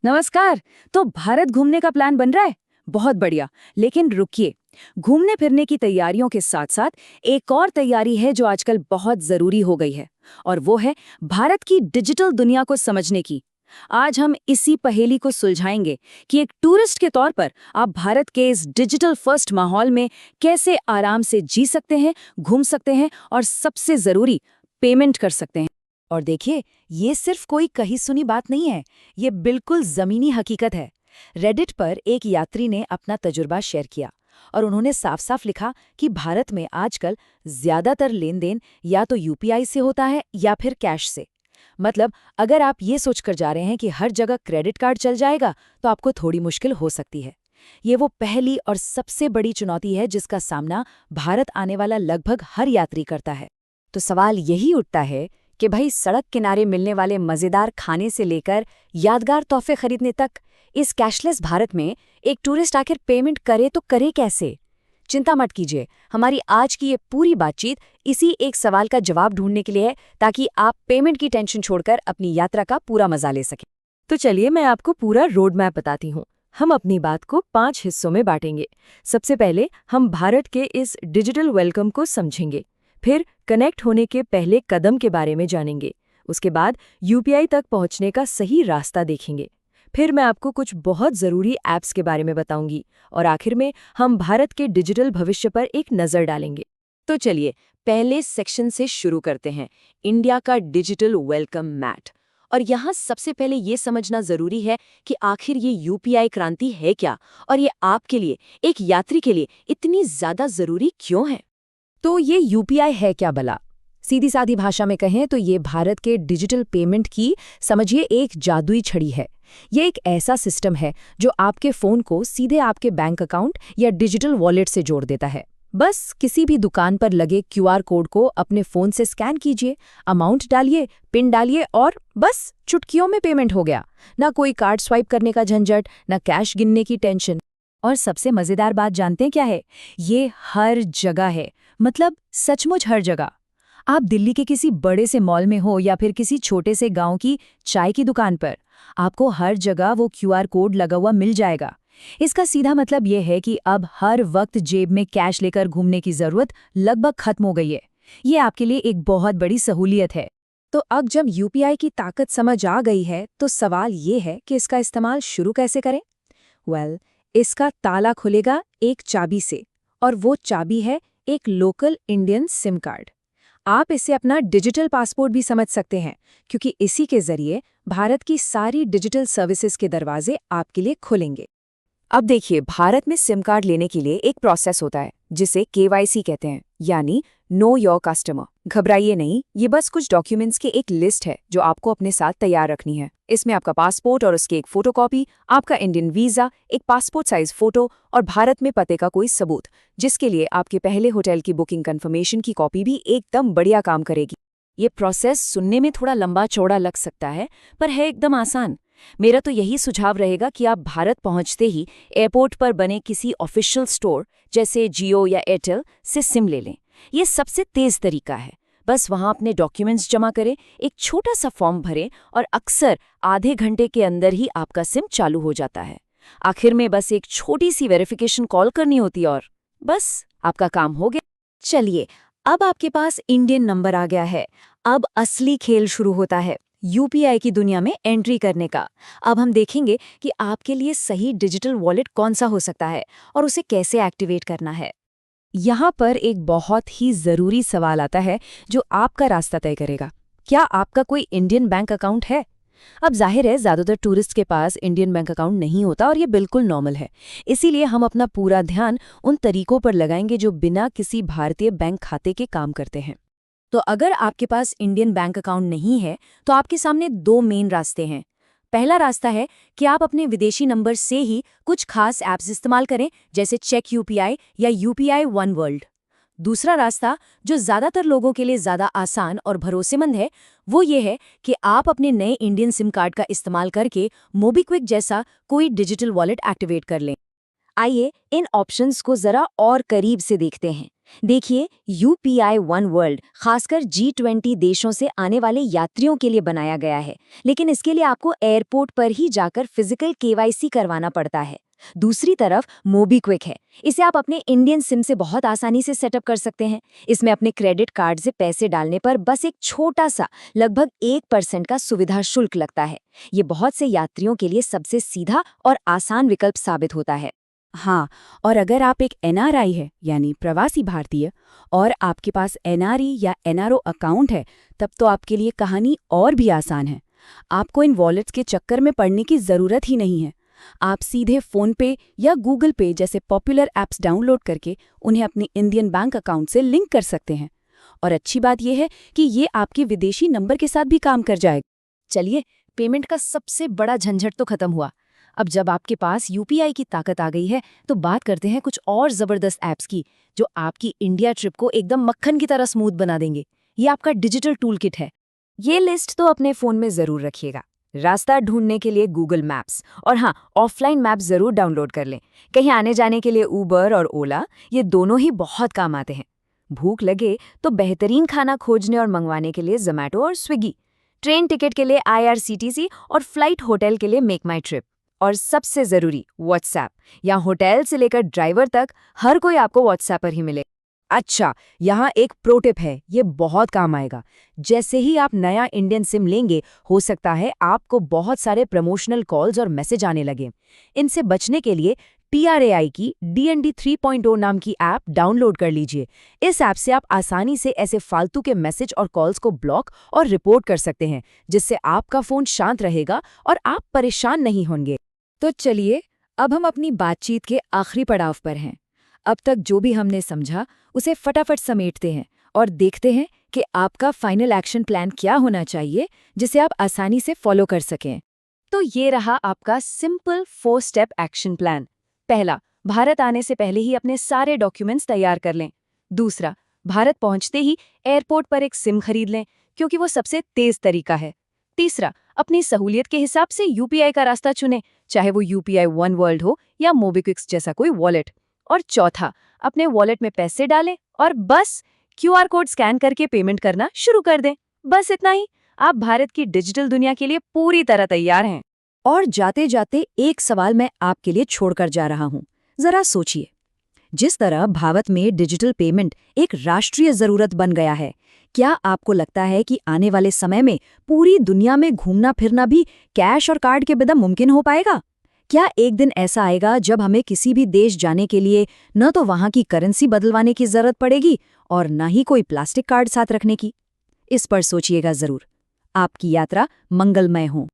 नमस्कार। तो भारत घूमने का प्लान बन रहा है। बहुत बढ़िया। लेकिन रुकिए, घूमने फिरने की तैयारियों के साथ साथ एक और तैयारी है जो आजकल बहुत जरूरी हो गई है, और वो है भारत की डिजिटल दुनिया को समझने की। आज हम इसी पहेली को सुलझाएंगे कि एक टूरिस्ट के तौर पर आप भारत के इस डिजिटल फर्स्ट माहौल में कैसे आराम से जी सकते हैं, घूम सकते हैं और सबसे जरूरी पेमेंट कर सकते हैं। और देखिए, ये सिर्फ कोई कही सुनी बात नहीं है, ये बिल्कुल जमीनी हकीकत है। रेडिट पर एक यात्री ने अपना तजुर्बा शेयर किया और उन्होंने साफ साफ लिखा कि भारत में आजकल ज्यादातर लेन देन या तो यूपीआई से होता है या फिर कैश से। मतलब अगर आप ये सोचकर जा रहे हैं कि हर जगह क्रेडिट कार्ड चल जाएगा तो आपको थोड़ी मुश्किल हो सकती है। ये वो पहली और सबसे बड़ी चुनौती है जिसका सामना भारत आने वाला लगभग हर यात्री करता है। तो सवाल यही उठता है कि भाई, सड़क किनारे मिलने वाले मज़ेदार खाने से लेकर यादगार तोहफे खरीदने तक इस कैशलेस भारत में एक टूरिस्ट आखिर पेमेंट करे तो करे कैसे? चिंता मत कीजिए, हमारी आज की ये पूरी बातचीत इसी एक सवाल का जवाब ढूंढने के लिए है, ताकि आप पेमेंट की टेंशन छोड़कर अपनी यात्रा का पूरा मजा ले सकें। तो चलिए मैं आपको पूरा रोड मैप बताती हूँ। हम अपनी बात को 5 हिस्सों में बांटेंगे। सबसे पहले हम भारत के इस डिजिटल वेलकम को समझेंगे, फिर कनेक्ट होने के पहले कदम के बारे में जानेंगे, उसके बाद यूपीआई तक पहुंचने का सही रास्ता देखेंगे, फिर मैं आपको कुछ बहुत ज़रूरी ऐप्स के बारे में बताऊंगी, और आखिर में हम भारत के डिजिटल भविष्य पर एक नज़र डालेंगे। तो चलिए पहले सेक्शन से शुरू करते हैं, इंडिया का डिजिटल वेलकम मैट। और यहाँ सबसे पहले ये समझना जरूरी है कि आखिर ये यूपीआई क्रांति है क्या, और ये आपके लिए, एक यात्री के लिए इतनी ज्यादा जरूरी क्यों है। तो ये यूपीआई है क्या भला? सीधी सादी भाषा में कहें तो ये भारत के डिजिटल पेमेंट की, समझिए, एक जादुई छड़ी है। ये एक ऐसा सिस्टम है जो आपके फ़ोन को सीधे आपके बैंक अकाउंट या डिजिटल वॉलेट से जोड़ देता है। बस किसी भी दुकान पर लगे क्यूआर कोड को अपने फ़ोन से स्कैन कीजिए, अमाउंट डालिए, पिन डालिए और बस चुटकियों में पेमेंट हो गया। ना कोई कार्ड स्वाइप करने का झंझट, ना कैश गिनने की टेंशन। और सबसे मज़ेदार बात जानते हैं क्या है? ये हर जगह है, मतलब सचमुच हर जगह। आप दिल्ली के किसी बड़े से मॉल में हो या फिर किसी छोटे से गांव की चाय की दुकान पर, आपको हर जगह वो क्यूआर कोड लगा हुआ मिल जाएगा। इसका सीधा मतलब ये है कि अब हर वक्त जेब में कैश लेकर घूमने की ज़रूरत लगभग खत्म हो गई है। ये आपके लिए एक बहुत बड़ी सहूलियत है। तो अब जब यूपीआई की ताकत समझ आ गई है, तो सवाल ये है कि इसका इस्तेमाल शुरू कैसे करें? इसका ताला खुलेगा एक चाबी से, और वो चाबी है एक लोकल इंडियन सिम कार्ड। आप इसे अपना डिजिटल पासपोर्ट भी समझ सकते हैं, क्योंकि इसी के जरिए भारत की सारी डिजिटल सर्विसेज के दरवाजे आपके लिए खुलेंगे। अब देखिए, भारत में सिम कार्ड लेने के लिए एक प्रोसेस होता है जिसे केवाईसी कहते हैं, यानी नो योर कस्टमर। घबराइए नहीं, ये बस कुछ डॉक्यूमेंट्स की एक लिस्ट है जो आपको अपने साथ तैयार रखनी है। इसमें आपका पासपोर्ट और उसकी एक फोटोकॉपी, आपका इंडियन वीजा, एक पासपोर्ट साइज फोटो और भारत में पते का कोई सबूत, जिसके लिए आपके पहले होटल की बुकिंग कंफर्मेशन की कॉपी भी एकदम बढ़िया काम करेगी। ये प्रोसेस सुनने में थोड़ा लंबा चौड़ा लग सकता है, पर है एकदम आसान। मेरा तो यही सुझाव रहेगा कि आप भारत पहुंचते ही एयरपोर्ट पर बने किसी ऑफिशियल स्टोर जैसे जियो या एयरटेल से सिम ले लें। ये सबसे तेज तरीका है। बस वहां अपने डॉक्यूमेंट्स जमा करें, एक छोटा सा फॉर्म भरें और अक्सर आधे घंटे के अंदर ही आपका सिम चालू हो जाता है। आखिर में बस एक छोटी सी वेरिफिकेशन कॉल करनी होती है और बस आपका काम हो गया। चलिए, अब आपके पास इंडियन नंबर आ गया है। अब असली खेल शुरू होता है, यूपीआई की दुनिया में एंट्री करने का। अब हम देखेंगे कि आपके लिए सही डिजिटल वॉलेट कौन सा हो सकता है और उसे कैसे एक्टिवेट करना है। यहाँ पर एक बहुत ही ज़रूरी सवाल आता है जो आपका रास्ता तय करेगा। क्या आपका कोई इंडियन बैंक अकाउंट है? अब जाहिर है, ज़्यादातर टूरिस्ट के पास इंडियन बैंक अकाउंट नहीं होता और ये बिल्कुल नॉर्मल है। इसीलिए हम अपना पूरा ध्यान उन तरीकों पर लगाएंगे जो बिना किसी भारतीय बैंक खाते के काम करते हैं। तो अगर आपके पास इंडियन बैंक अकाउंट नहीं है, तो आपके सामने दो मेन रास्ते हैं। पहला रास्ता है कि आप अपने विदेशी नंबर से ही कुछ खास ऐप्स इस्तेमाल करें, जैसे चेक यूपीआई या यूपीआई वन वर्ल्ड। दूसरा रास्ता, जो ज़्यादातर लोगों के लिए ज़्यादा आसान और भरोसेमंद है, वो ये है कि आप अपने नए इंडियन सिम कार्ड का इस्तेमाल करके मोबीक्विक जैसा कोई डिजिटल वॉलेट एक्टिवेट कर लें। आइए इन ऑप्शंस को जरा और करीब से देखते हैं। देखिए, UPI वन वर्ल्ड खासकर G20 देशों से आने वाले यात्रियों के लिए बनाया गया है, लेकिन इसके लिए आपको एयरपोर्ट पर ही जाकर फिजिकल KYC करवाना पड़ता है। दूसरी तरफ मोबीक्विक है। इसे आप अपने इंडियन सिम से बहुत आसानी से सेटअप कर सकते हैं। इसमें अपने क्रेडिट कार्ड से पैसे डालने पर बस एक छोटा सा लगभग 1% का सुविधा शुल्क लगता है। ये बहुत से यात्रियों के लिए सबसे सीधा और आसान विकल्प साबित होता है। हाँ, और अगर आप एक NRI है यानी प्रवासी भारतीय और आपके पास NRE या NRO अकाउंट है, तब तो आपके लिए कहानी और भी आसान है। आपको इन वॉलेट्स के चक्कर में पड़ने की ज़रूरत ही नहीं है। आप सीधे फ़ोन पे या गूगल पे जैसे पॉपुलर ऐप्स डाउनलोड करके उन्हें अपने इंडियन बैंक अकाउंट से लिंक कर सकते हैं। और अच्छी बात यह है कि ये आपके विदेशी नंबर के साथ भी काम कर जाएगा। चलिए, पेमेंट का सबसे बड़ा झंझट तो खत्म हुआ। अब जब आपके पास UPI की ताकत आ गई है, तो बात करते हैं कुछ और जबरदस्त ऐप्स की, जो आपकी इंडिया ट्रिप को एकदम मक्खन की तरह स्मूथ बना देंगे। ये आपका डिजिटल टूल किट है। ये लिस्ट तो अपने फ़ोन में ज़रूर रखिएगा। रास्ता ढूंढने के लिए गूगल मैप्स, और हाँ, ऑफलाइन मैप ज़रूर डाउनलोड कर लें। कहीं आने जाने के लिए उबर और ओला, ये दोनों ही बहुत काम आते हैं। भूख लगे तो बेहतरीन खाना खोजने और मंगवाने के लिए जोमैटो और स्विगी। ट्रेन टिकट के लिए IRCTC और फ्लाइट होटल के लिए मेक माई ट्रिप। और सबसे ज़रूरी व्हाट्सएप, या होटल से लेकर ड्राइवर तक हर कोई आपको व्हाट्सएप पर ही मिले। अच्छा, यहाँ एक प्रो टिप है, ये बहुत काम आएगा। जैसे ही आप नया इंडियन सिम लेंगे, हो सकता है आपको बहुत सारे प्रमोशनल कॉल्स और मैसेज आने लगे। इनसे बचने के लिए TRAI की DND 3.0 नाम की ऐप डाउनलोड कर लीजिए। इस ऐप से आप आसानी से ऐसे फालतू के मैसेज और कॉल्स को ब्लॉक और रिपोर्ट कर सकते हैं, जिससे आपका फ़ोन शांत रहेगा और आप परेशान नहीं होंगे। तो चलिए, अब हम अपनी बातचीत के आखिरी पड़ाव पर हैं। अब तक जो भी हमने समझा, उसे फटाफट समेटते हैं और देखते हैं कि आपका फाइनल एक्शन प्लान क्या होना चाहिए, जिसे आप आसानी से फॉलो कर सकें। तो ये रहा आपका सिंपल 4 स्टेप एक्शन प्लान। पहला, भारत आने से पहले ही अपने सारे डॉक्यूमेंट्स तैयार कर लें। दूसरा, भारत पहुंचते ही एयरपोर्ट पर एक सिम खरीद लें, क्योंकि वो सबसे तेज तरीका है। तीसरा, अपनी सहूलियत के हिसाब से UPI का रास्ता चुनें, चाहे वो UPI वन वर्ल्ड हो या मोबीक्विक जैसा कोई वॉलेट। और चौथा, अपने वॉलेट में पैसे डालें और बस QR कोड स्कैन करके पेमेंट करना शुरू कर दें। बस इतना ही, आप भारत की डिजिटल दुनिया के लिए पूरी तरह तैयार हैं। और जाते जाते एक सवाल मैं आपके लिए छोड़कर जा रहा हूं। जरा सोचिए, जिस तरह भारत में डिजिटल पेमेंट एक राष्ट्रीय जरूरत बन गया है, क्या आपको लगता है कि आने वाले समय में पूरी दुनिया में घूमना फिरना भी कैश और कार्ड के बिना मुमकिन हो पाएगा? क्या एक दिन ऐसा आएगा जब हमें किसी भी देश जाने के लिए न तो वहां की करेंसी बदलवाने की जरूरत पड़ेगी और न ही कोई प्लास्टिक कार्ड साथ रखने की? इस पर सोचिएगा जरूर। आपकी यात्रा मंगलमय हो।